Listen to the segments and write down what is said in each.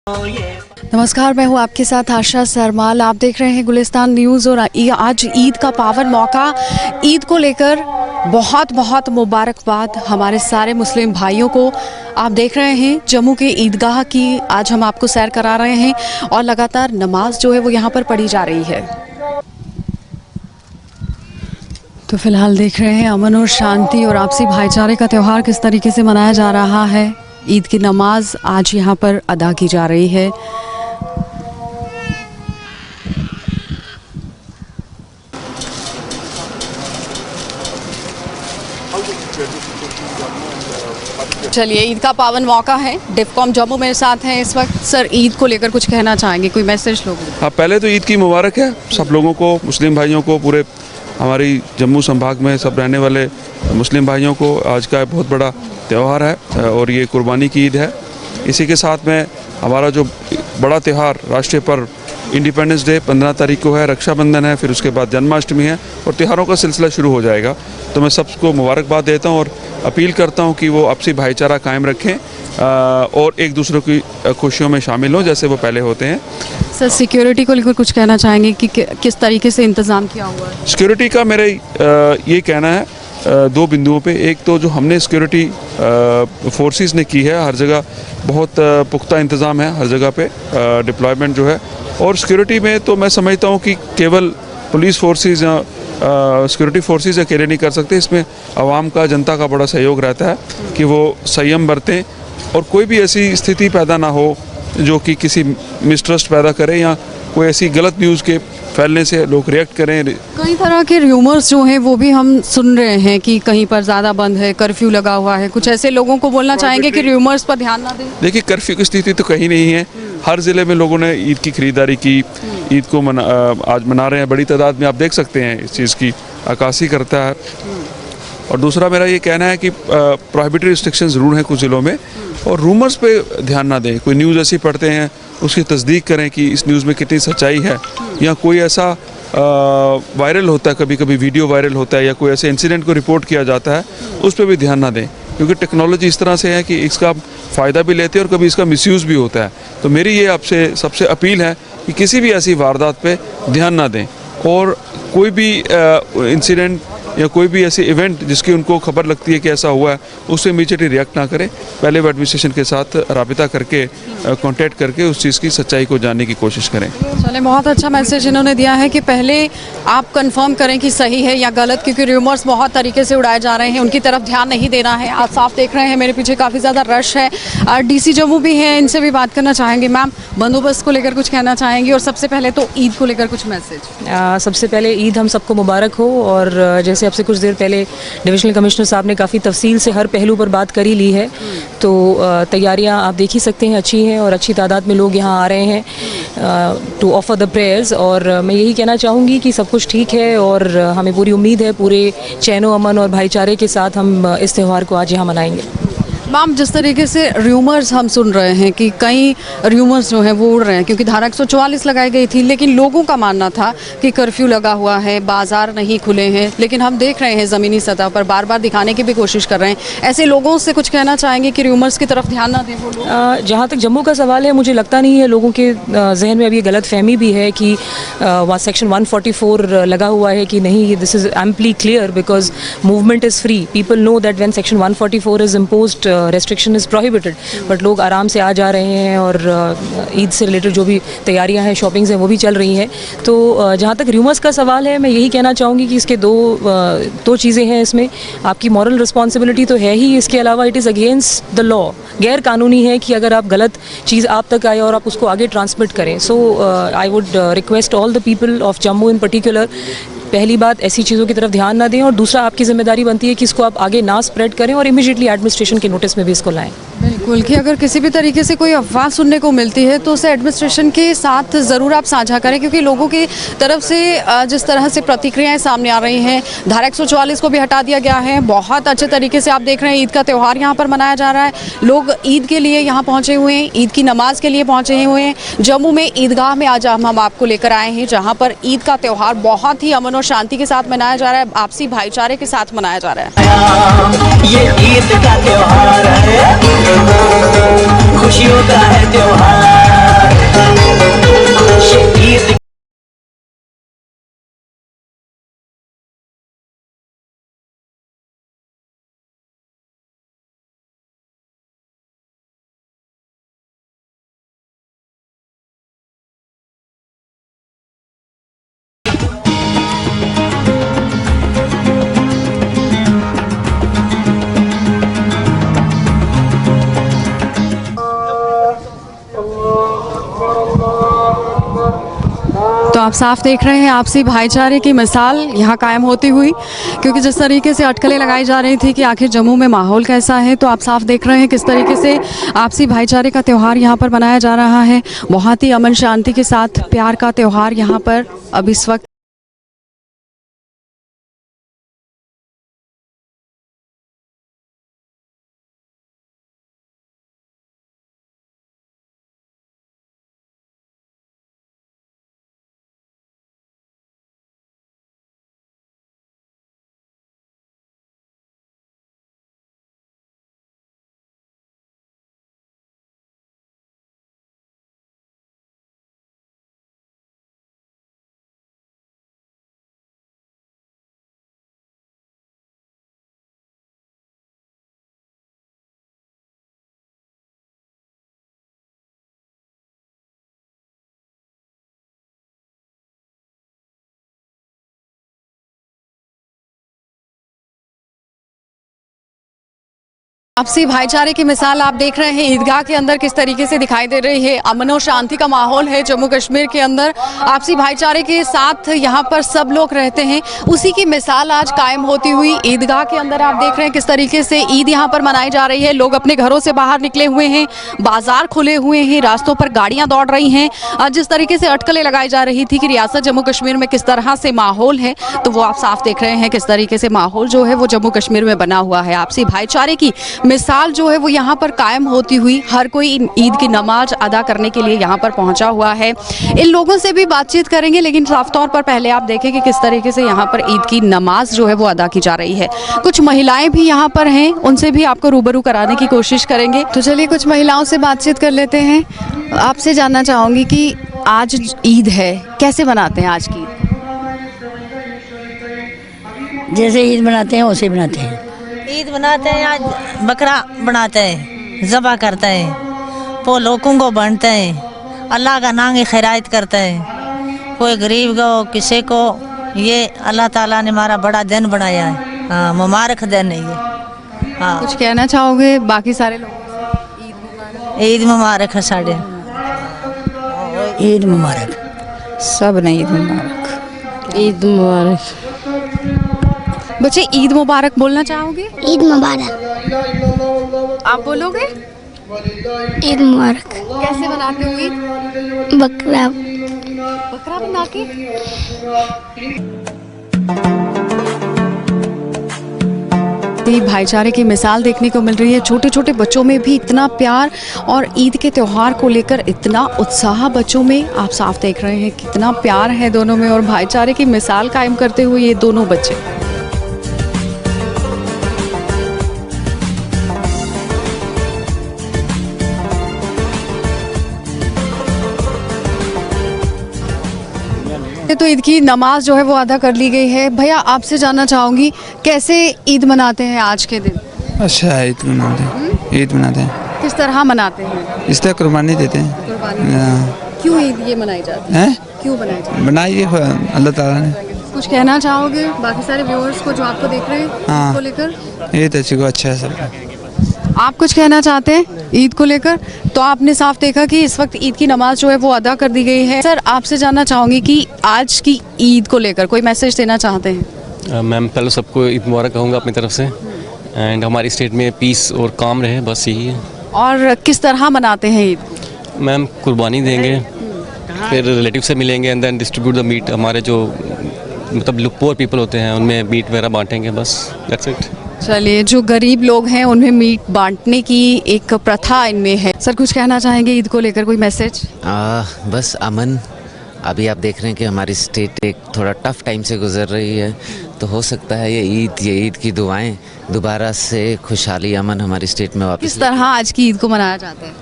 नमस्कार, मैं हूं आपके साथ आशा सरमाल। आप देख रहे हैं गुलिस्तान न्यूज़ और आज ईद का पावन मौका। ईद को लेकर बहुत बहुत मुबारकबाद हमारे सारे मुस्लिम भाइयों को। आप देख रहे हैं जम्मू के ईदगाह की आज हम आपको सैर करा रहे हैं और लगातार नमाज जो है वो यहाँ पर पढ़ी जा रही है। तो फिलहाल देख रहे हैं अमन और शांति और आपसी भाईचारे का त्यौहार किस तरीके से मनाया जा रहा है। ईद की नमाज आज यहाँ पर अदा की जा रही है। चलिए, ईद का पावन मौका है। डिफकॉम जम्मू मेरे साथ हैं इस वक्त। सर, ईद को लेकर कुछ कहना चाहेंगे, कोई मैसेज लोगों को? हाँ, पहले तो ईद की मुबारक है सब लोगों को, मुस्लिम भाइयों को, पूरे हमारी जम्मू संभाग में सब रहने वाले मुस्लिम भाइयों को आज का बहुत बड़ा त्यौहार है और ये कुर्बानी की ईद है। इसी के साथ में हमारा जो बड़ा त्यौहार राष्ट्रीय पर्व इंडिपेंडेंस डे 15 तारीख को है, रक्षाबंधन है, फिर उसके बाद जन्माष्टमी है और त्योहारों का सिलसिला शुरू हो जाएगा। तो मैं सबको मुबारकबाद देता हूँ और अपील करता हूँ कि वो आपसी भाईचारा कायम रखें और एक दूसरे की खुशियों में शामिल हों जैसे वो पहले होते हैं। सर, सिक्योरिटी को लेकर कुछ कहना चाहेंगे कि किस तरीके से इंतज़ाम किया हुआ है? सिक्योरिटी का मेरे ये कहना है दो बिंदुओं पे। एक तो जो हमने सिक्योरिटी फोर्सेस ने की है, हर जगह बहुत पुख्ता इंतज़ाम है, हर जगह पे डिप्लॉयमेंट जो है। और सिक्योरिटी में तो मैं समझता हूँ कि केवल पुलिस फोर्सेस या सिक्योरिटी फोर्सेस अकेले नहीं कर सकते, इसमें आवाम का, जनता का बड़ा सहयोग रहता है कि वो संयम बरतें और कोई भी ऐसी स्थिति पैदा ना हो जो कि किसी मिसट्रस्ट पैदा करे या कोई ऐसी गलत न्यूज़ के फैलने से लोग रिएक्ट करें। कई तरह के र्यूमर्स जो हैं वो भी हम सुन रहे हैं कि कहीं पर ज़्यादा बंद है, कर्फ्यू लगा हुआ है। कुछ ऐसे लोगों को बोलना चाहेंगे कि र्यूमर्स पर ध्यान ना दें? देखिए, कर्फ्यू की स्थिति तो कहीं नहीं है। हर ज़िले में लोगों ने ईद की खरीदारी की, ईद को आज मना रहे हैं बड़ी तादाद में। आप देख सकते हैं इस चीज़ की अक्कासी करता है। और दूसरा मेरा ये कहना है कि प्रोहिबिटेड रिस्ट्रिक्शन ज़रूर हैं कुछ ज़िलों में और रूमर्स पे ध्यान ना दें। कोई न्यूज़ ऐसी पढ़ते हैं उसकी तस्दीक करें कि इस न्यूज़ में कितनी सच्चाई है, या कोई ऐसा वायरल होता है, कभी कभी वीडियो वायरल होता है या कोई ऐसे इंसिडेंट को रिपोर्ट किया जाता है, उस पर भी ध्यान ना दें। क्योंकि टेक्नोलॉजी इस तरह से है कि इसका फ़ायदा भी लेते हैं और कभी इसका मिसयूज़ भी होता है। तो मेरी ये आपसे सबसे अपील है कि किसी भी ऐसी वारदात पे ध्यान ना दें और कोई भी इंसिडेंट या कोई भी ऐसे इवेंट जिसकी उनको खबर लगती है कि ऐसा हुआ है, उससे इमीडिएटली रिएक्ट ना करें। पहले वो एडमिनिस्ट्रेशन के साथ राबिता करके कांटेक्ट करके उस चीज़ की सच्चाई को जानने की कोशिश करें। चले, बहुत अच्छा मैसेज इन्होंने दिया है कि पहले आप कंफर्म करें कि सही है या गलत, क्योंकि र्यूमर्स बहुत तरीके से उड़ाए जा रहे हैं, उनकी तरफ ध्यान नहीं देना है। आप साफ देख रहे हैं मेरे पीछे काफ़ी ज़्यादा रश है। DC जम्मू भी हैं, इनसे भी बात करना चाहेंगे। मैम, बंदोबस्त को लेकर कुछ कहना चाहेंगी और सबसे पहले तो ईद को लेकर कुछ मैसेज? सबसे पहले ईद हम सबको मुबारक हो। और जैसे आपसे कुछ देर पहले डिविजनल कमिश्नर साहब ने काफ़ी तफसील से हर पहलू पर बात कर ही ली है, तो तैयारियां आप देख ही सकते हैं अच्छी हैं और अच्छी तादाद में लोग यहाँ आ रहे हैं टू ऑफर द प्रेयर्स। और मैं यही कहना चाहूँगी कि सब कुछ ठीक है और हमें पूरी उम्मीद है पूरे चैनो अमन और भाईचारे के साथ हम इस त्यौहार को आज यहाँ मनाएंगे। मैम, जिस तरीके से र्यूमर्स हम सुन रहे हैं कि कई र्यूमर्स जो हैं वो उड़ रहे हैं, क्योंकि धारा 144 लगाई गई थी, लेकिन लोगों का मानना था कि कर्फ्यू लगा हुआ है, बाजार नहीं खुले हैं, लेकिन हम देख रहे हैं ज़मीनी सतह पर बार बार दिखाने की भी कोशिश कर रहे हैं। ऐसे लोगों से कुछ कहना चाहेंगे कि र्यूमर्स की तरफ ध्यान ना दें वो लोग? जहाँ तक जम्मू का सवाल है, मुझे लगता नहीं है लोगों के जहन में अभी गलत फहमी भी है कि वहाँ सेक्शन 144 लगा हुआ है कि नहीं। This is amply clear because movement is free. People know that when section 144 is imposed restriction is prohibited, but लोग आराम से आ जा रहे हैं और ईद से रिलेटेड जो भी तैयारियां हैं, शॉपिंग्स हैं, वो भी चल रही हैं। तो जहाँ तक र्यूमर्स का सवाल है, मैं यही कहना चाहूँगी कि इसके दो चीज़ें हैं इसमें। आपकी मॉरल रिस्पॉन्सिबिलिटी तो है ही, इसके अलावा it is against the law. गैर कानूनी है कि अगर आप गलत चीज़ आप तक आए और आप उसको आगे ट्रांसमिट करें। So I would request all the people of Jammu in particular, पहली बात ऐसी चीज़ों की तरफ ध्यान ना दें और दूसरा आपकी जिम्मेदारी बनती है कि इसको आप आगे ना स्प्रेड करें और इमीडिएटली एडमिनिस्ट्रेशन के नोटिस में भी इसको लाएं। बिल्कुल, कि अगर किसी भी तरीके से कोई अफवाह सुनने को मिलती है तो उसे एडमिनिस्ट्रेशन के साथ ज़रूर आप साझा करें, क्योंकि लोगों की तरफ से जिस तरह से प्रतिक्रियाएं सामने आ रही हैं, धारा 144 को भी हटा दिया गया है। बहुत अच्छे तरीके से आप देख रहे हैं ईद का त्यौहार यहाँ पर मनाया जा रहा है। लोग ईद के लिए यहाँ पहुँचे हुए हैं, ईद की नमाज के लिए पहुँचे हुए हैं। जम्मू में ईदगाह में आज हम आपको लेकर आए हैं, जहाँ पर ईद का त्यौहार बहुत ही अमन और शांति के साथ मनाया जा रहा है, आपसी भाईचारे के साथ मनाया जा रहा है। ये ईद का त्योहार है। खुशियों का है त्योहार ईद। तो आप साफ देख रहे हैं आपसी भाईचारे की मिसाल यहाँ कायम होती हुई, क्योंकि जिस तरीके से अटकलें लगाई जा रही थी कि आखिर जम्मू में माहौल कैसा है, तो आप साफ देख रहे हैं किस तरीके से आपसी भाईचारे का त्यौहार यहाँ पर मनाया जा रहा है। बहुत ही अमन शांति के साथ प्यार का त्यौहार यहाँ पर अब इस वक्त आपसी भाईचारे की मिसाल आप देख रहे हैं ईदगाह के अंदर किस तरीके से दिखाई दे रही है। अमन और शांति का माहौल है जम्मू कश्मीर के अंदर, आपसी भाईचारे के साथ यहाँ पर सब लोग रहते हैं, उसी की मिसाल आज कायम होती हुई ईदगाह के अंदर आप देख रहे हैं किस तरीके से ईद यहाँ पर मनाई जा रही है। लोग अपने घरों से बाहर निकले हुए हैं, बाजार खुले हुए हैं, रास्तों पर गाड़ियाँ दौड़ रही हैं। जिस तरीके से अटकलें लगाई जा रही थी कि रियासत जम्मू कश्मीर में किस तरह से माहौल है, तो वो आप साफ देख रहे हैं किस तरीके से माहौल जो है वो जम्मू कश्मीर में बना हुआ है। आपसी भाईचारे की मिसाल जो है वो यहाँ पर कायम होती हुई, हर कोई ईद की नमाज अदा करने के लिए यहाँ पर पहुँचा हुआ है। इन लोगों से भी बातचीत करेंगे, लेकिन साफ तौर पर पहले आप देखें कि किस तरीके से यहाँ पर ईद की नमाज जो है वो अदा की जा रही है। कुछ महिलाएं भी यहाँ पर हैं, उनसे भी आपको रूबरू कराने की कोशिश करेंगे। तो चलिए कुछ महिलाओं से बातचीत कर लेते हैं। आपसे जानना चाहूँगी कि आज ईद है, कैसे मनाते हैं आज की? जैसे ईद बनाते हैं वैसे बनाते हैं। ईद बनाते हैं, आज बकरा बनाते हैं, ज़बह करते हैं, वो लोगों को बांटते हैं, अल्लाह का नाम की खैरात करते हैं। कोई गरीब को किसी को, ये अल्लाह ताला ने हमारा बड़ा दिन बनाया है। हाँ, मुबारक दिन है ये। हाँ, कुछ कहना चाहोगे बाकी सारे लोग? ईद मुबारक है साढ़े। ईद मुबारक, सब ने ईद मुबारक। ईद मुबारक। बच्चे ईद मुबारक बोलना चाहोगे? ईद मुबारक। आप बोलोगे? ईद मुबारक। कैसे मनाते हो ईद? बकरा बकरा बना के। भाईचारे की मिसाल देखने को मिल रही है। छोटे छोटे बच्चों में भी इतना प्यार और ईद के त्यौहार को लेकर इतना उत्साह बच्चों में, आप साफ देख रहे हैं कितना प्यार है दोनों में, और भाईचारे की मिसाल कायम करते हुए ये दोनों बच्चे। तो ईद की नमाज जो है वो अदा कर ली गई है। भैया आपसे जानना चाहूँगी कैसे ईद मनाते हैं आज के दिन? अच्छा, ईद मनाते हैं। ईद मनाते हैं किस तरह मनाते हैं? इस तरह कुर्बानी देते हैं। क्यों ईद ये मनाई जाती है? क्यों बनाई जाती है? बनाई अल्लाह ताला ने। कुछ कहना चाहोगे बाकी सारे व्यूअर्स को जो आपको देख रहे हैं हाँ, को लेकर? ईद अच्छी को अच्छा है सब। आप कुछ कहना चाहते हैं ईद को लेकर? तो आपने साफ देखा कि इस वक्त ईद की नमाज जो है वो अदा कर दी गई है। सर आपसे जानना चाहूँगी कि आज की ईद को लेकर कोई मैसेज देना चाहते हैं? मैम पहले सबको ईद मुबारक कहूँगा अपनी तरफ से, एंड हमारी स्टेट में पीस और काम रहे, बस यही है। और किस तरह मनाते हैं ईद? मैम कुर्बानी देंगे, फिर रिलेटिव से मिलेंगे and then distribute the meet. हमारे जो मतलब पुअर पीपल होते हैं उनमें मीट वगैरह बांटेंगे, बस दैट्स इट। चलिए, जो गरीब लोग हैं उन्हें मीट बांटने की एक प्रथा इनमें है। सर कुछ कहना चाहेंगे ईद को लेकर, कोई मैसेज? बस अमन। अभी आप देख रहे हैं कि हमारी स्टेट एक थोड़ा टफ टाइम से गुजर रही है, तो हो सकता है ये ईद की दुआएं दोबारा से खुशहाली अमन हमारी स्टेट में वापस। किस तरह आज की ईद को मनाया जाता है?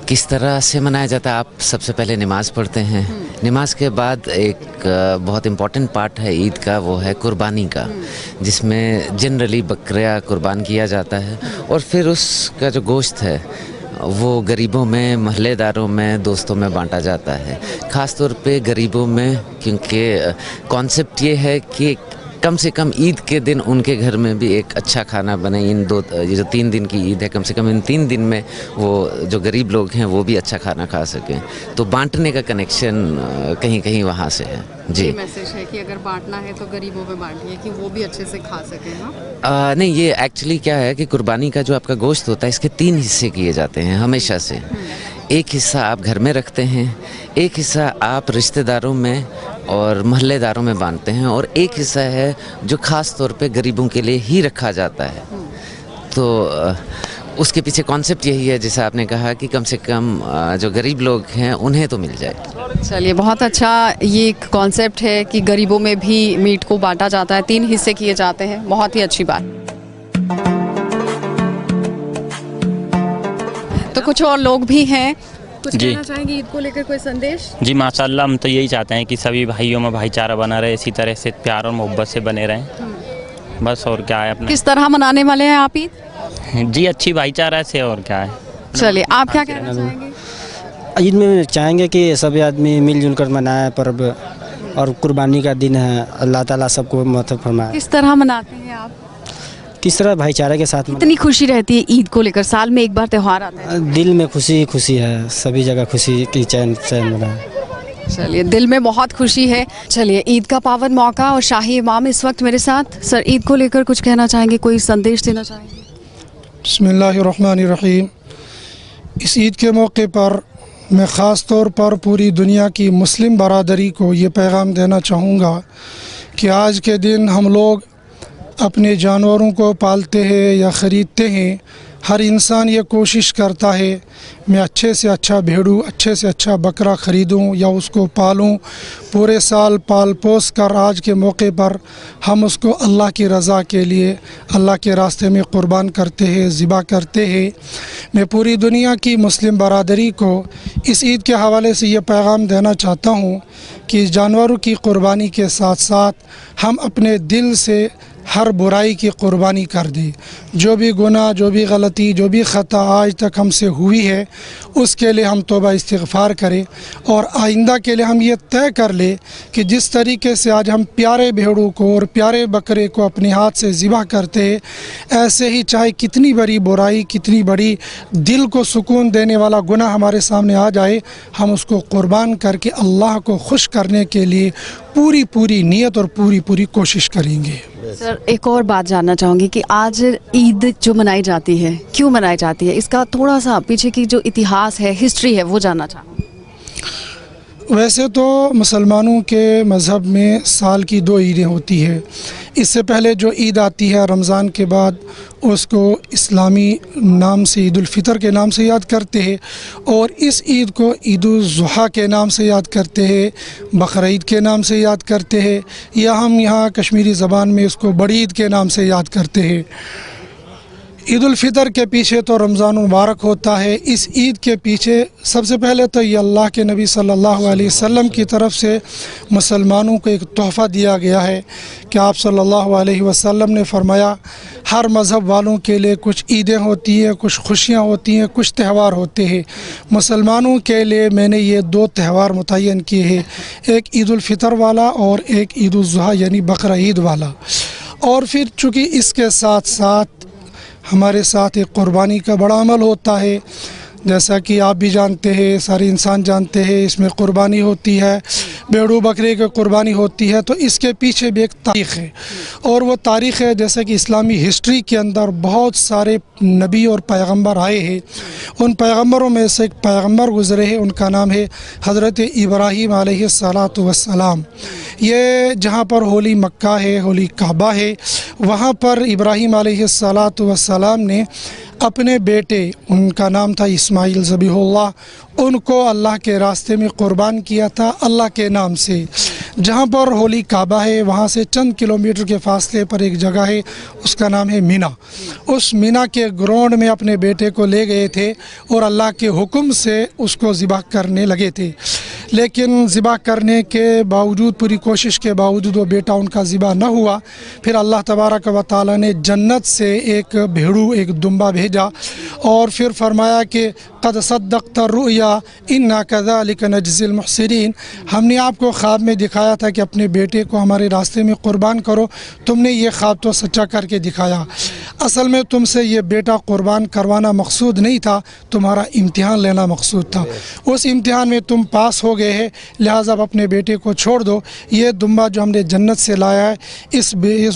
किस तरह से मनाया जाता है? आप सबसे पहले नमाज़ पढ़ते हैं, नमाज के बाद एक बहुत इम्पॉर्टेंट पार्ट है ईद का, वो है कुर्बानी का, जिसमें जनरली बकरा कुर्बान किया जाता है और फिर उसका जो गोश्त है वो गरीबों में, महल्लेदारों में, दोस्तों में बांटा जाता है। ख़ास तौर पे गरीबों में, क्योंकि कॉन्सेप्ट ये है कि कम से कम ईद के दिन उनके घर में भी एक अच्छा खाना बने। ये जो 3 दिन की ईद है, कम से कम इन 3 दिन में वो जो गरीब लोग हैं वो भी अच्छा खाना खा सकें। तो बांटने का कनेक्शन कहीं कहीं वहाँ से है जी। मैसेज है कि अगर बांटना है तो गरीबों में बांटिए कि वो भी अच्छे से खा सकें। हाँ, नहीं, ये एक्चुअली क्या है कि कुर्बानी का जो आपका गोश्त होता है इसके 3 हिस्से किए जाते हैं हमेशा से। एक हिस्सा आप घर में रखते हैं, एक हिस्सा आप रिश्तेदारों में और महल्लेदारों में बांटते हैं, और एक हिस्सा है जो ख़ास तौर पे गरीबों के लिए ही रखा जाता है। तो उसके पीछे कॉन्सेप्ट यही है, जैसा आपने कहा कि कम से कम जो गरीब लोग हैं उन्हें तो मिल जाए। चलिए, बहुत अच्छा ये एक कॉन्सेप्ट है कि गरीबों में भी मीट को बांटा जाता है, 3 हिस्से किए जाते हैं। बहुत ही अच्छी बात। तो कुछ और लोग भी हैं, कुछ कहना चाहेंगे ईद को लेकर, कोई संदेश? जी माशाल्लाह, हम तो यही चाहते हैं कि सभी भाइयों में भाईचारा बना रहे, इसी तरह से प्यार और मोहब्बत से बने रहें, बस। और क्या है अपना। किस तरह मनाने वाले हैं आप ईद? जी अच्छी भाईचारा से, और क्या है। चलिए, आप क्या कहना चाहेंगे? ईद में चाहेंगे कि सभी आदमी मिलजुल कर मनाए पर्व, और कुर्बानी का दिन है, अल्लाह ताला सबको महत्व फरमाए। किस तरह मनाते हैं आप? किस तरह भाईचारे के साथ। कितनी खुशी रहती है ईद को लेकर? साल में एक बार त्यौहार आता है, दिल में खुशी खुशी है, सभी जगह खुशी की चैन मिला है। चलिए, दिल में बहुत खुशी है। चलिए, ईद का पावन मौका और शाही इमाम इस वक्त मेरे साथ। सर, ईद को लेकर कुछ कहना चाहेंगे, कोई संदेश देना चाहेंगे? बिस्मिल्लाहिर्रहमानिर्रहीम। इस ईद के मौके पर मैं ख़ास तौर पर पूरी दुनिया की मुस्लिम बरादरी को ये पैगाम देना चाहूँगा कि आज के दिन हम लोग अपने जानवरों को पालते हैं या ख़रीदते हैं, हर इंसान ये कोशिश करता है मैं अच्छे से अच्छा भेड़ू, अच्छे से अच्छा बकरा ख़रीदूं या उसको पालूं, पूरे साल पाल पोस कर आज के मौके पर हम उसको अल्लाह की रज़ा के लिए, अल्लाह के रास्ते में क़ुरबान करते हैं, ज़िबा करते हैं। मैं पूरी दुनिया की मुस्लिम बरादरी को इस ईद के हवाले से ये पैगाम देना चाहता हूँ कि जानवरों की क़ुरबानी के साथ साथ हम अपने दिल से हर बुराई की क़ुरबानी कर दी। जो भी गुनाह, जो भी गलती, जो भी ख़ता आज तक हमसे हुई है उसके लिए हम तौबा इस्तिग़फ़ार करें, और आइंदा के लिए हम ये तय कर ले कि जिस तरीके से आज हम प्यारे भेड़ों को और प्यारे बकरे को अपने हाथ से ज़िबा करते हैं, ऐसे ही चाहे कितनी बड़ी बुराई, कितनी बड़ी दिल को सुकून देने वाला गुनाह हमारे सामने आ जाए, हम उसको क़ुरबान करके अल्लाह को खुश करने के लिए पूरी नीयत और पूरी कोशिश करेंगे। सर, एक और बात जानना चाहूँगी कि आज ईद जो मनाई जाती है, क्यों मनाई जाती है, इसका थोड़ा सा पीछे की जो इतिहास है, हिस्ट्री है, वो जानना चाहूँगी। वैसे तो मुसलमानों के मज़हब में साल की 2 ईदें होती है। इससे पहले जो ईद आती है रमज़ान के बाद, उसको इस्लामी नाम से ईद उल फ़ितर के नाम से याद करते हैं, और इस ईद को ईद उल ज़ुहा के नाम से याद करते हैं, बकरा ईद के नाम से याद करते हैं, या हम यहाँ कश्मीरी ज़बान में इसको बड़ी ईद के नाम से याद करते हैं। ईद उल फ़ितर के पीछे तो रमज़ान मुबारक होता है। इस ईद के पीछे सबसे पहले तो ये अल्लाह के नबी सल्लल्लाहु अलैहि वसल्लम की तरफ से मुसलमानों को एक तोहफ़ा दिया गया है कि आप सल्लल्लाहु अलैहि वसल्लम ने फरमाया, हर मज़हब वालों के लिए कुछ ईदें होती हैं, कुछ खुशियाँ होती हैं, कुछ त्यौहार होते हैं। मुसलमानों के लिए मैंने ये 2 त्यौहार मुतय्यन किए हैं, एक ईद उल फ़ितर वाला और एक ईद उल ज़ुहा यानी बकरा ईद वाला। और फिर चूँकि इसके साथ साथ हमारे साथ एक क़ुरबानी का बड़ा अमल होता है, जैसा कि आप भी जानते हैं, सारे इंसान जानते हैं, इसमें क़ुरबानी होती है, भेड़ू बकरे की क़ुरबानी होती है। तो इसके पीछे भी एक तारीख़ है, और वो तारीख़ है जैसे कि इस्लामी हिस्ट्री के अंदर बहुत सारे नबी और पैगंबर आए हैं। उन पैगंबरों में से एक पैगंबर गुज़रे हैं, उनका नाम है हज़रत इब्राहीम अलैहिस्सलातु वस्सलाम। ये जहाँ पर होली मक्का है, होली काबा है, वहाँ पर इब्राहीम अलैहिस्सलातु वस्सलाम ने अपने बेटे, उनका नाम था इस्माइल ज़बीहुल्लाह, उनको अल्लाह के रास्ते में क़ुरबान किया था अल्लाह के नाम से। जहाँ पर होली काबा है वहाँ से चंद किलोमीटर के फासले पर एक जगह है, उसका नाम है मीना। उस मीना के ग्राउंड में अपने बेटे को ले गए थे और अल्लाह के हुक्म से उसको ज़िबा करने लगे थे, लेकिन ज़िबा करने के बावजूद, पूरी कोशिश के बावजूद वो बेटा उनका ज़िबा न हुआ। फिर अल्लाह तबारक व तआला ने जन्नत से एक भेड़ू, एक दुम्बा भेजा और फिर फरमाया कि क़द सद्दक़्ता रुया इन्ना कज़ालिक नजज़िल मुहसिनीन, हमने आपको ख्वाब में दिखाया था कि अपने बेटे को हमारे रास्ते में क़ुरबान करो, तुमने ये ख्वाब तो सच्चा करके दिखाया। असल में तुमसे ये बेटा क़ुरबान करवाना मकसूद नहीं था, तुम्हारा इम्तिहान लेना मकसूद था। उस इम्तिहान में तुम पास हो गए हैं, लिहाजा अब अपने बेटे को छोड़ दो। ये दुम्बा जो हमने जन्नत से लाया है, इस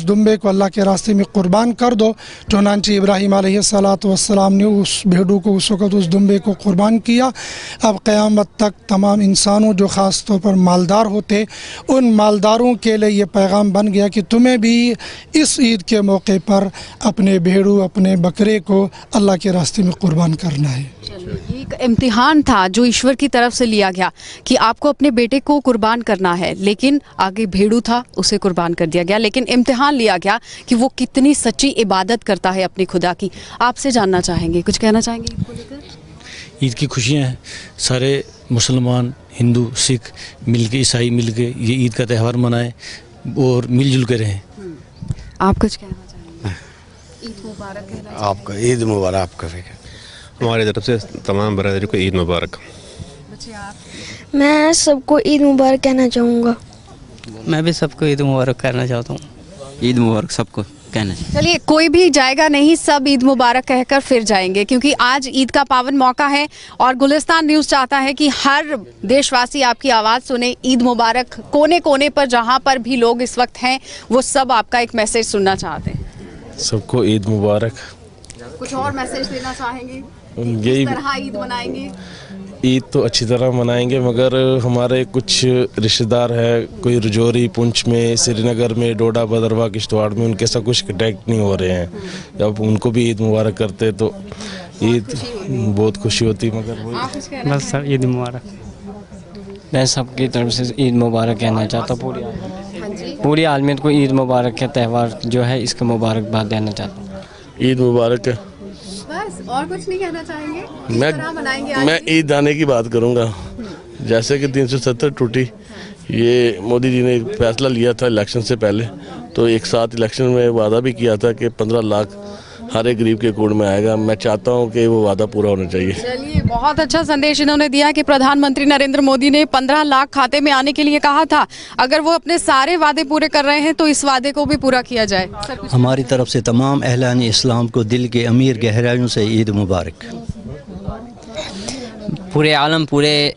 दुम्बे को अल्लाह के रास्ते में क़ुरबान कर दो। चुनांचे इब्राहीम अलैहिस्सलातु वस्सलाम ने उस भेड़ू को उस वक़्त उस दुम्बे को क़ुरबान किया। अब क़यामत तक तमाम इंसानों जो ख़ास तौर पर मालदार होते, उन मालदारों के लिए ये पैगाम बन गया कि तुम्हें भी इस ईद के मौके पर अपने भेड़ू, अपने बकरे को अल्लाह के रास्ते में क़ुरबान करना है। ये एक इम्तिहान था जो ईश्वर की तरफ से लिया गया कि आपको अपने बेटे को कुर्बान करना है, लेकिन आगे भेड़ू था, उसे कुर्बान कर दिया गया। लेकिन इम्तिहान लिया गया कि वो कितनी सच्ची इबादत करता है अपनी खुदा की। आपसे जानना चाहेंगे, कुछ कहना चाहेंगे ईद को लेकर? ईद की खुशियाँ हैं, सारे मुसलमान, हिंदू, सिख मिलके, ईसाई मिलके ये ईद का त्यौहार मनाएं और मिलजुल के रहें। आप कुछ कहना चाहेंगे? ईद मुबारक कहना चाहेंगे? आपका ईद मुबारक आपका हमारी तरफ से तमाम बरादरी को ईद मुबारक। मैं सबको ईद मुबारक कहना चाहूँगा। मैं भी सबको ईद मुबारक कहना चाहता हूँ। ईद मुबारक सबको कहना। चलिए, कोई भी जाएगा नहीं, सब ईद मुबारक कहकर फिर जाएंगे, क्योंकि आज ईद का पावन मौका है और गुलिस्तान न्यूज़ चाहता है कि हर देशवासी आपकी आवाज़ सुने। ईद मुबारक। कोने कोने पर जहाँ पर भी लोग इस वक्त हैं, वो सब आपका एक मैसेज सुनना चाहते हैं। सबको ईद मुबारक। कुछ और मैसेज देना चाहेंगे? यही किस तरह ईद मनाएंगे? ईद तो अच्छी तरह मनाएंगे, मगर हमारे कुछ रिश्तेदार हैं, कोई रजौरी, पुंछ में, श्रीनगर में, डोडा, भदरवा, किश्तवाड़ में, उनके साथ कुछ कनेक्ट नहीं हो रहे हैं। जब उनको भी ईद मुबारक करते तो ईद बहुत खुशी होती। मगर बस सर, ईद मुबारक। मैं सबकी तरफ से ईद मुबारक कहना चाहता हूँ। पूरी आलमियत को ईद मुबारक का त्यौहार जो है, इसका मुबारकबाद देना चाहता हूँ। ईद मुबारक है, बस। और कुछ नहीं कहना चाहेंगे? मैं ईद आने की बात करूंगा। जैसे कि 370 टूटी, ये मोदी जी ने एक फैसला लिया था इलेक्शन से पहले, तो एक साथ इलेक्शन में वादा भी किया था कि 15 लाख हर एक गरीब के अकाउंट में आएगा। मैं चाहता हूं कि वो वादा पूरा होना चाहिए। चलिए, बहुत अच्छा संदेश इन्होंने दिया कि प्रधानमंत्री नरेंद्र मोदी ने 15 लाख खाते में आने के लिए कहा था। अगर वो अपने सारे वादे पूरे कर रहे हैं तो इस वादे को भी पूरा किया जाए। हमारी तरफ से तमाम अहलान इस्लाम को दिल के अमीर गहराइयों से ईद मुबारक। पूरे आलम, पूरे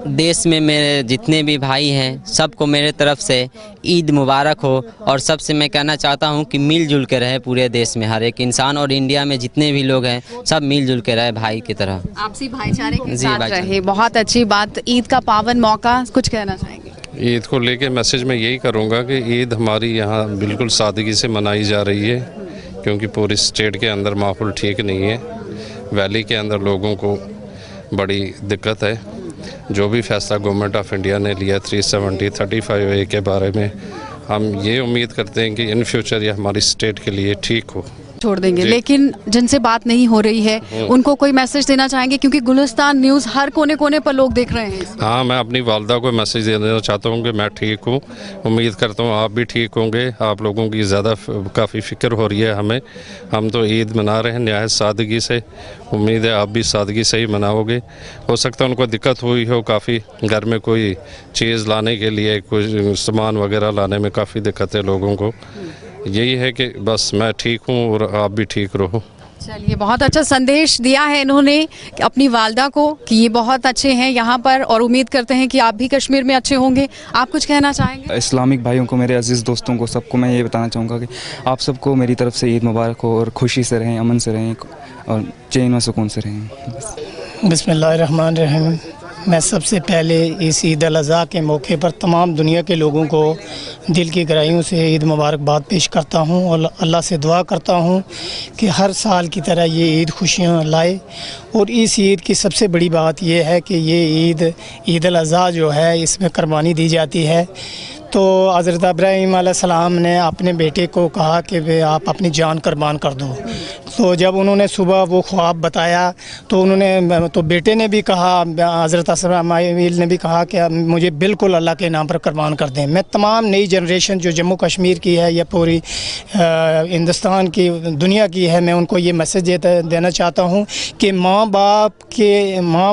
देश में मेरे जितने भी भाई हैं, सबको मेरे तरफ से ईद मुबारक हो। और सबसे मैं कहना चाहता हूं कि मिलजुल के रहे पूरे देश में हर एक इंसान, और इंडिया में जितने भी लोग हैं सब मिलजुल के रहे भाई की तरह, आपसी भाईचारे के साथ रहे। बहुत अच्छी बात। ईद का पावन मौका, कुछ कहना चाहेंगे? ईद को लेके मैसेज मैं यही करूंगा कि ईद हमारी यहाँ बिल्कुल सादगी से मनाई जा रही है, क्योंकि पूरी स्टेट के अंदर माहौल ठीक नहीं है। वैली के अंदर लोगों को बड़ी दिक्कत है। जो भी फैसला गवर्नमेंट ऑफ इंडिया ने लिया 370, 35A के बारे में, हम ये उम्मीद करते हैं कि इन फ्यूचर ये हमारी स्टेट के लिए ठीक हो। छोड़ देंगे, लेकिन जिनसे बात नहीं हो रही है उनको कोई मैसेज देना चाहेंगे, क्योंकि गुलिस्तान न्यूज़ हर कोने कोने पर लोग देख रहे हैं। हाँ, मैं अपनी वालदा को मैसेज देना चाहता हूँ कि मैं ठीक हूँ। उम्मीद करता हूँ आप भी ठीक होंगे। आप लोगों की ज़्यादा काफ़ी फ़िक्र हो रही है हमें। हम तो ईद मना रहे हैं नहायत सादगी से। उम्मीद है आप भी सादगी से ही मनाओगे। हो सकता है उनको दिक्कत हुई हो काफ़ी, घर में कोई चीज़ लाने के लिए, कोई सामान वगैरह लाने में काफ़ी दिक्कत है लोगों को। यही है कि बस मैं ठीक हूँ और आप भी ठीक रहो। चलिए, बहुत अच्छा संदेश दिया है इन्होंने अपनी वालदा को कि ये बहुत अच्छे हैं यहाँ पर, और उम्मीद करते हैं कि आप भी कश्मीर में अच्छे होंगे। आप कुछ कहना चाहेंगे? इस्लामिक भाइयों को, मेरे अजीज़ दोस्तों को, सबको मैं ये बताना चाहूँगा कि आप सबको मेरी तरफ से ईद मुबारक हो और खुशी से रहें, अमन से रहें और चैन व सुकून से रहें। बिस्मिल्लाहिर्रहमानिर्रहीम। मैं सबसे पहले इस ईद अल अज़हा के मौके पर तमाम दुनिया के लोगों को दिल की गहराइयों से ईद मुबारकबाद पेश करता हूँ और अल्लाह से दुआ करता हूँ कि हर साल की तरह ये ईद खुशियाँ लाए। और इस ईद की सबसे बड़ी बात यह है कि ये ईद अल अज़हा जो है, इसमें कुर्बानी दी जाती है। तो हज़रत इब्राहीम अलैहिस्सलाम ने अपने बेटे को कहा कि वे आप अपनी जान कुर्बान कर दो। तो जब उन्होंने सुबह वो ख्वाब बताया तो बेटे ने भी कहा, हज़रत इस्माइल ने भी कहा कि मुझे बिल्कुल अल्लाह के नाम पर कुर्बान कर दें। मैं तमाम नई जनरेशन जो जम्मू कश्मीर की है या पूरी हिंदुस्तान की दुनिया की है, मैं उनको ये मैसेज देना चाहता हूँ कि माँ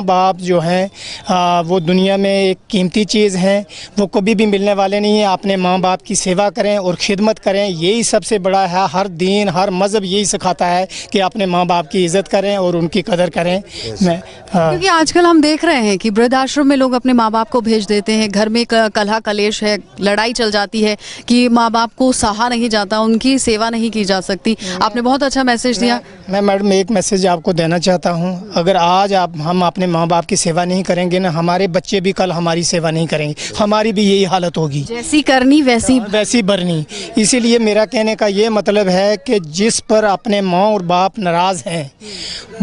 बाप जो हैं वो दुनिया में एक कीमती चीज़ हैं, वो कभी भी मिलने वाले नहीं हैं। अपने माँ बाप की सेवा करें और ख़िदमत करें, यही सबसे बड़ा है। हर दीन हर मज़हब यही सिखाता है कि अपने माँ बाप की इज़्ज़त करें और उनकी कदर करें। क्योंकि आजकल हम देख रहे हैं कि वृद्धाश्रम में लोग अपने माँ बाप को भेज देते हैं, घर में कलह कलेश है, लड़ाई चल जाती है कि माँ बाप को सहा नहीं जाता, उनकी सेवा नहीं की जा सकती। आपने बहुत अच्छा मैसेज दिया। मैं मैडम एक मैसेज आपको देना चाहता हूँ, अगर आज हम अपने माँ बाप की सेवा नहीं करेंगे ना, हमारे बच्चे भी कल हमारी सेवा नहीं करेंगे, हमारी भी यही हालत होगी। जैसी करनी वैसी भरनी। इसीलिए मेरा कहने का ये मतलब है कि जिस पर अपने माँ और बाप नाराज़ हैं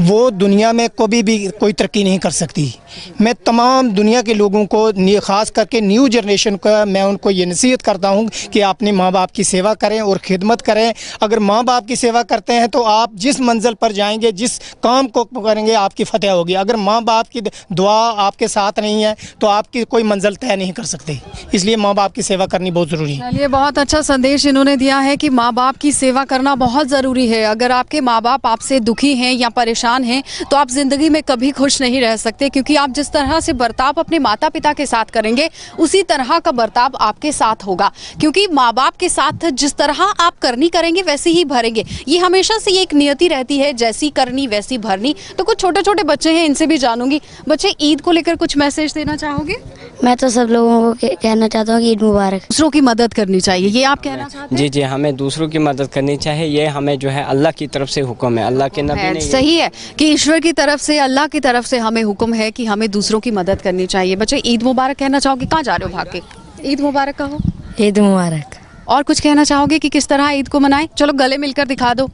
वो दुनिया में कभी भी कोई तरक्की नहीं कर सकती। मैं तमाम दुनिया के लोगों को, ख़ास करके न्यू जनरेशन का, मैं उनको ये नसीहत करता हूँ कि अपने माँ बाप की सेवा करें और ख़िदमत करें। अगर माँ बाप की सेवा करते हैं तो आप जिस मंजिल पर जाएंगे, जिस काम को करेंगे, आपकी फतह होगी। अगर माँ बाप की दुआ आपके साथ नहीं है तो आपकी कोई मंजिल तय नहीं कर सकते। इसलिए माँ बाप की सेवा करनी बहुत ज़रूरी है। चलिए, बहुत अच्छा संदेश इन्होंने दिया है कि माँ बाप की सेवा करना बहुत ज़रूरी है। अगर आपके माँ बाप आपसे दुखी हैं या परेशान हैं तो आप ज़िंदगी में कभी खुश नहीं रह सकते, क्योंकि आप जिस तरह से बर्ताव अपने माता पिता के साथ करेंगे उसी तरह का बर्ताव आपके साथ होगा। क्योंकि माँ बाप के साथ जिस तरह आप करनी करेंगे वैसे ही भरेंगे, ये हमेशा से एक नियति रहती है, जैसी करनी वैसी भरनी। तो कुछ छोटे छोटे बच्चे हैं, इनसे भी जानूंगी। बच्चे, ईद को लेकर कुछ मैसेज देना चाहोगे? मैं तो सब लोगों को कहना चाहता हूँ कि ईद मुबारक। दूसरों की मदद करनी चाहिए, ये आप कहना चाहते हैं? जी, हमें दूसरों की मदद करनी चाहिए, ये हमें जो है अल्लाह की तरफ से हुक्म है, अल्लाह के नबी ने। सही है कि ईश्वर की तरफ से, अल्लाह की तरफ से हमें हुक्म है कि हमें दूसरों की मदद करनी चाहिए। बच्चे, ईद मुबारक कहना चाहोगे? कहाँ जा रहे हो भाग के? ईद मुबारक कहो। ईद मुबारक। और कुछ कहना चाहोगे कि किस तरह ईद को मनाएं? चलो गले मिलकर दिखा दो,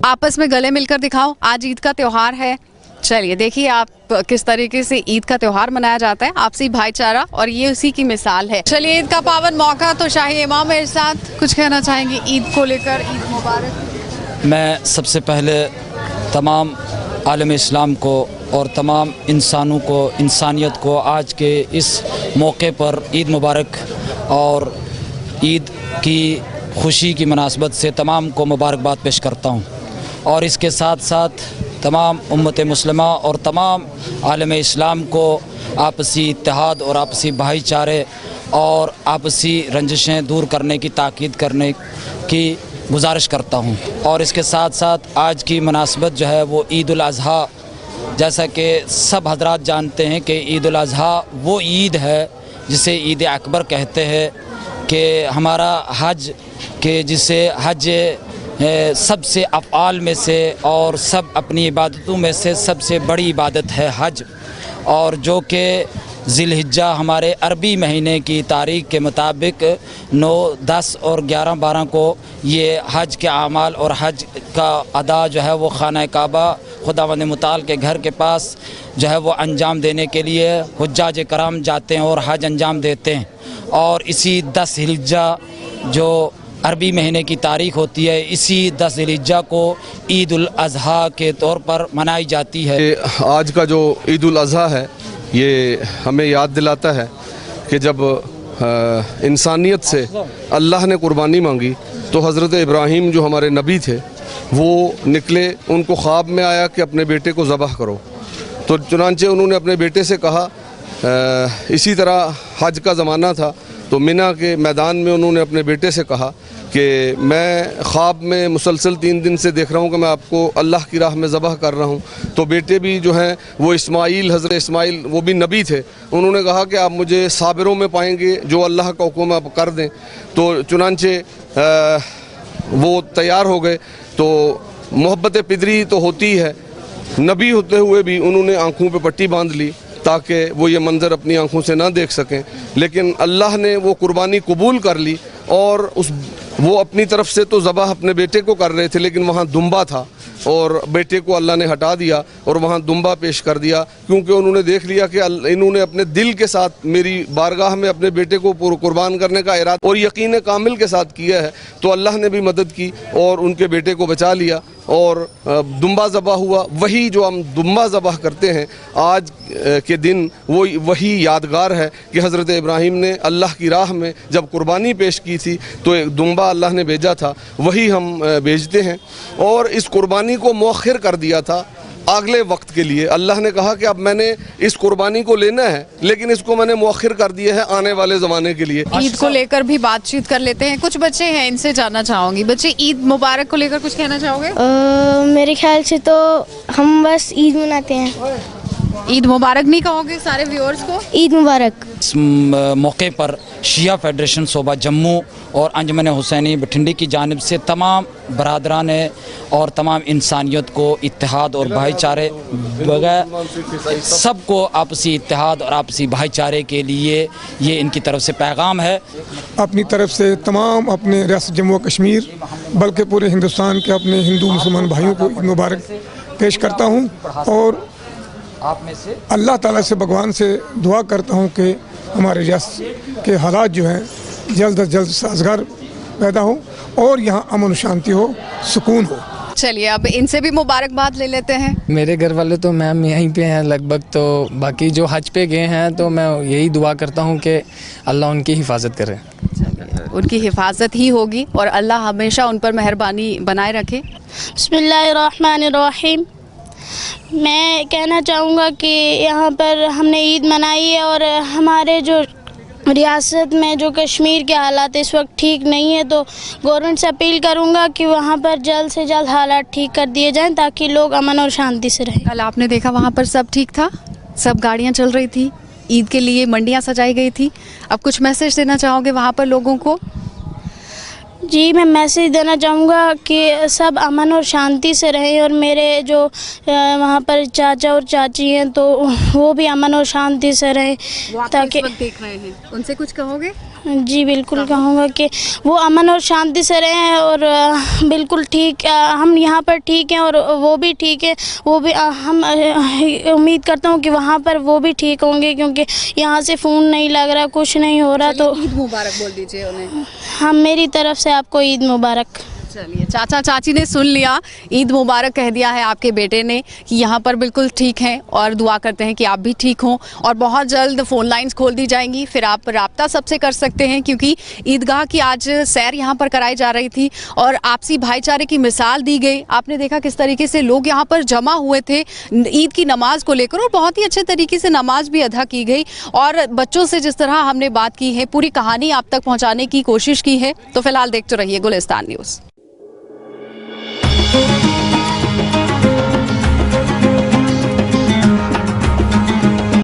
आपस में गले मिलकर दिखाओ। आज ईद का त्यौहार है, चलिए देखिए आप किस तरीके से ईद का त्यौहार मनाया जाता है, आपसी भाईचारा, और ये उसी की मिसाल है। चलिए, ईद का पावन मौका, तो शाही इमाम मेरे साथ कुछ कहना चाहेंगे ईद को लेकर? ईद मुबारक। मैं सबसे पहले तमाम आलम इस्लाम को और तमाम इंसानों को, इंसानियत को आज के इस मौके पर ईद मुबारक और ईद की खुशी की मुनासबत से तमाम को मुबारकबाद पेश करता हूँ। और इसके साथ साथ तमाम उम्मत मुस्लिमा और तमाम आलम इस्लाम को आपसी इत्तेहाद और आपसी भाईचारे और आपसी रंजिशें दूर करने की ताकीद करने की गुजारिश करता हूँ। और इसके साथ साथ आज की मुनासबत जो है वो ईद उल अज़हा, जैसा कि सब हजरात जानते हैं कि ईद उल अज़हा वो ईद है जिसे ईद अकबर कहते हैं, कि हमारा हज के जिसे हज सबसे अफ़आल में से और सब अपनी इबादतों में से सबसे बड़ी इबादत है हज, और जो कि ज़िलहिज्जा हमारे अरबी महीने की तारीख़ के मुताबिक 9, 10 और 11, 12 को ये हज के आमाल और हज का अदा जो है वो खाना काबा खुदावंद मुताल के घर के पास जो है वो अंजाम देने के लिए हुज्जाज कराम जाते हैं और हज अंजाम देते हैं। और इसी 10 ज़िलहिज्जा जो अरबी महीने की तारीख़ होती है, इसी 10 ज़िलहिज्जा को ईद उल अज़हा के तौर पर मनाई जाती है। आज का जो ईद उल अज़हा है ये हमें याद दिलाता है कि जब इंसानियत से अल्लाह ने कुर्बानी मांगी तो हज़रत इब्राहीम जो हमारे नबी थे वो निकले, उनको ख्वाब में आया कि अपने बेटे को ज़बह करो। तो चुनांचे उन्होंने अपने बेटे से कहा, इसी तरह हज का ज़माना था तो मिना के मैदान में उन्होंने अपने बेटे से कहा कि मैं ख्वाब में मुसलसल 3 दिन से देख रहा हूँ कि मैं आपको अल्लाह की राह में ज़बह कर रहा हूँ। तो बेटे भी जो हैं वो इस्माइल, हज़रत इस्माइल वो भी नबी थे, उन्होंने कहा कि आप मुझे साबिरों में पाएंगे, जो अल्लाह का हुक्म आप कर दें। तो चुनांचे वो तैयार हो गए। तो मोहब्बत पिदरी तो होती है, नबी होते हुए भी उन्होंने आँखों पर पट्टी बांध ली ताकि वो ये मंज़र अपनी आँखों से ना देख सकें, लेकिन अल्लाह ने वो कुर्बानी कबूल कर ली। और वो अपनी तरफ से तो ज़बह अपने बेटे को कर रहे थे, लेकिन वहाँ दुम्बा था, और बेटे को अल्लाह ने हटा दिया और वहाँ दुम्बा पेश कर दिया, क्योंकि उन्होंने देख लिया कि इन्होंने अपने दिल के साथ मेरी बारगाह में अपने बेटे को कुर्बान करने का इरादा और यकीन कामिल के साथ किया है। तो अल्लाह ने भी मदद की और उनके बेटे को बचा लिया और दुम्बा ज़बह हुआ। वही जो हम दुम्बा ज़बह करते हैं आज के दिन, वो वही यादगार है कि हज़रत इब्राहीम ने अल्लाह की राह में जब कुर्बानी पेश की थी तो एक दुम्बा अल्लाह ने भेजा था, वही हम भेजते हैं। और इस कुर्बानी को मौखिर कर दिया था अगले वक्त के लिए। अल्लाह ने कहा कि अब मैंने इस कुर्बानी को लेना है, लेकिन इसको मैंने मौखिर कर दिया है आने वाले ज़माने के लिए। ईद को लेकर भी बातचीत कर लेते हैं। कुछ बच्चे हैं, इनसे जानना चाहूँगी। बच्चे, ईद मुबारक को लेकर कुछ कहना चाहोगे? मेरे ख्याल से तो हम बस ईद मनाते हैं। ईद मुबारक नहीं कहोगे सारे व्यूअर्स को? ईद मुबारक। इस मौके पर शिया फेडरेशन सूबा जम्मू और अंजुमन हुसैनी बठिंडी की जानिब से तमाम बरादरान और तमाम इंसानियत को इत्तेहाद और भाईचारे बगैर सबको आपसी इत्तेहाद और आपसी भाईचारे के लिए ये इनकी तरफ से पैगाम है। अपनी तरफ से तमाम अपने रियासत जम्मू कश्मीर बल्कि पूरे हिंदुस्तान के अपने हिंदू मुसलमान भाइयों को ईद मुबारक पेश करता हूँ और अल्लाह ताला से भगवान से दुआ करता हूँ कि हमारे रियासत के हालात जो हैं जल्द अज जल्द साजगार पैदा हो और यहाँ अमन और शांति हो, सुकून हो। चलिए अब इनसे भी मुबारकबाद ले लेते हैं। मेरे घर वाले तो मैम यहीं पे हैं लगभग, तो बाकी जो हज पे गए हैं तो मैं यही दुआ करता हूँ कि अल्लाह उनकी हिफाजत करे। उनकी हिफाजत ही होगी और अल्लाह हमेशा उन पर मेहरबानी बनाए रखे। बिस्मिल्लाहिर्रहमानिर्रहीम। मैं कहना चाहूँगा कि यहाँ पर हमने ईद मनाई है और हमारे जो रियासत में जो कश्मीर के हालात इस वक्त ठीक नहीं है, तो गवर्नमेंट से अपील करूँगा कि वहाँ पर जल्द से जल्द हालात ठीक कर दिए जाएं ताकि लोग अमन और शांति से रहें। कल आपने देखा वहाँ पर सब ठीक था, सब गाड़ियाँ चल रही थी, ईद के लिए मंडियाँ सजाई गई थी। अब कुछ मैसेज देना चाहोगे वहाँ पर लोगों को? जी, मैं मैसेज देना चाहूँगा कि सब अमन और शांति से रहें और मेरे जो वहाँ पर चाचा और चाची हैं तो वो भी अमन और शांति से रहें ताकि देख रहे हैं, उनसे कुछ कहोगे? जी बिल्कुल कहूँगा कि वो अमन और शांति से रहें और बिल्कुल ठीक, हम यहाँ पर ठीक हैं और वो भी ठीक है। वो भी हम उम्मीद करता हूँ कि वहाँ पर वो भी ठीक होंगे, क्योंकि यहाँ से फ़ोन नहीं लग रहा, कुछ नहीं हो रहा। तो ईद मुबारक बोल दीजिए उन्हें। हम मेरी तरफ से आपको ईद मुबारक। चलिए, चाचा चाची ने सुन लिया, ईद मुबारक कह दिया है आपके बेटे ने कि यहाँ पर बिल्कुल ठीक हैं और दुआ करते हैं कि आप भी ठीक हों और बहुत जल्द फ़ोन लाइंस खोल दी जाएंगी, फिर आप रब्ता सबसे कर सकते हैं, क्योंकि ईदगाह की आज सैर यहाँ पर कराई जा रही थी और आपसी भाईचारे की मिसाल दी गई। आपने देखा किस तरीके से लोग यहाँ पर जमा हुए थे ईद की नमाज को लेकर और बहुत ही अच्छे तरीके से नमाज भी अदा की गई और बच्चों से जिस तरह हमने बात की है, पूरी कहानी आप तक पहुँचाने की कोशिश की है। तो फिलहाल देखते रहिए गुलिस्तान न्यूज़।